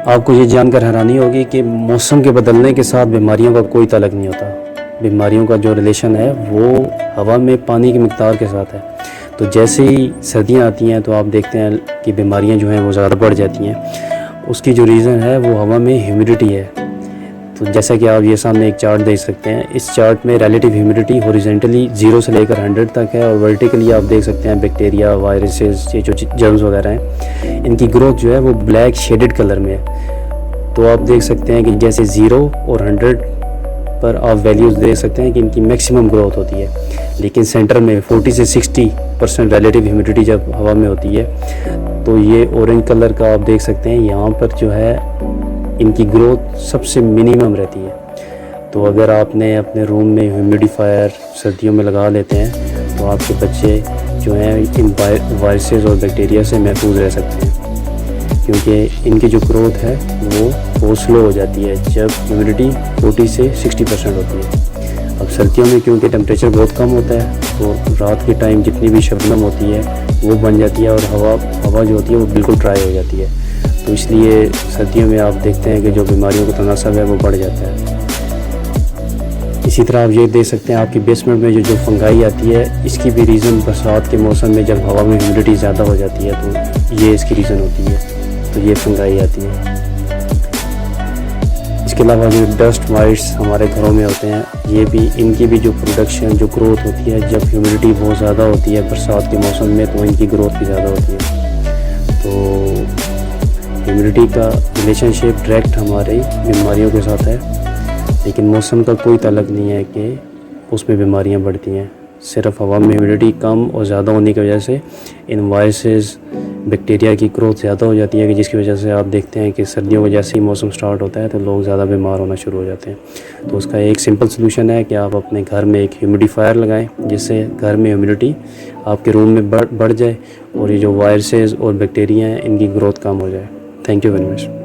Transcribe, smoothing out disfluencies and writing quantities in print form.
آپ کو یہ جان کر حیرانی ہوگی کہ موسم کے بدلنے کے ساتھ بیماریوں کا کوئی تعلق نہیں ہوتا. بیماریوں کا جو ریلیشن ہے وہ ہوا میں پانی کی مقدار کے ساتھ ہے. تو جیسے ہی سردیاں آتی ہیں تو آپ دیکھتے ہیں کہ بیماریاں جو ہیں وہ زیادہ بڑھ جاتی ہیں. اس کی جو ریزن ہے وہ ہوا میں ہیومیڈیٹی ہے. تو جیسا کہ آپ یہ سامنے ایک چارٹ دیکھ سکتے ہیں, اس چارٹ میں ریلیٹیو ہیومیڈیٹی ہاریزونٹلی 0 سے لے کر 100 تک ہے, اور ورٹیکلی آپ دیکھ سکتے ہیں بیکٹیریا, وائرسز, یہ جو جرمز وغیرہ ہیں ان کی گروتھ جو ہے وہ بلیک شیڈڈ کلر میں ہے. تو آپ دیکھ سکتے ہیں کہ جیسے 0 اور 100 پر آپ ویلیوز دیکھ سکتے ہیں کہ ان کی میکسیمم گروتھ ہوتی ہے, لیکن سینٹر میں 40 سے 60% ریلیٹیو ہیومیڈیٹی جب ہوا میں ہوتی ہے تو یہ اورنج کلر کا آپ دیکھ سکتے ہیں یہاں پر جو ہے ان کی گروتھ سب سے منیمم رہتی ہے. تو اگر آپ نے اپنے روم میں ہیومیڈیفائر سردیوں میں لگا لیتے ہیں تو آپ کے بچے جو ہیں ان وائرسز اور بیکٹیریا سے محفوظ رہ سکتے ہیں, کیونکہ ان کی جو گروتھ ہے وہ بہت سلو ہو جاتی ہے جب ہیومیڈیٹی 40 سے 60% ہوتی ہے. اب سردیوں میں کیونکہ ٹمپریچر بہت کم ہوتا ہے تو رات کے ٹائم جتنی بھی شبنم ہوتی ہے وہ بن جاتی ہے, اور ہوا جو ہوتی ہے وہ بالکل ڈرائی ہو جاتی ہے. تو اس لیے سردیوں میں آپ دیکھتے ہیں کہ جو بیماریوں کا تناسب ہے وہ بڑھ جاتا ہے. اسی طرح آپ یہ دیکھ سکتے ہیں آپ کی بیسمنٹ میں جو فنگائی آتی ہے, اس کی بھی ریزن برسات کے موسم میں جب ہوا میں ہیومیڈیٹی زیادہ ہو جاتی ہے تو یہ اس کی ریزن ہوتی ہے. تو یہ فنگائی آتی ہے. اس کے علاوہ جو ڈسٹ مائٹس ہمارے گھروں میں ہوتے ہیں, یہ بھی ان کی بھی جو پروڈکشن جو گروتھ ہوتی ہے جب ہیومیڈیٹی بہت زیادہ ہوتی ہے برسات کے موسم میں تو ان کی گروتھ بھی زیادہ ہوتی ہے. تو ہیومیڈیٹی کا ریلیشن شپ ڈائریکٹ ہماری بیماریوں کے ساتھ ہے, لیکن موسم کا کوئی تعلق نہیں ہے کہ اس میں بیماریاں بڑھتی ہیں. صرف ہوا میں ہیومیڈیٹی کم اور زیادہ ہونے کی وجہ سے ان وائرسز بیکٹیریا کی گروتھ زیادہ ہو جاتی ہے, کہ جس کی وجہ سے آپ دیکھتے ہیں کہ سردیوں کا جیسے ہی موسم سٹارٹ ہوتا ہے تو لوگ زیادہ بیمار ہونا شروع ہو جاتے ہیں. تو اس کا ایک سمپل سلوشن ہے کہ آپ اپنے گھر میں ایک ہیومیڈیفائر لگائیں, جس سے گھر میں ہیومیڈیٹی آپ کے روم میں بڑھ جائے اور یہ جو وائرسز اور بیکٹیریا ہیں ان کی گروتھ کم ہو جائے. Thank you very much.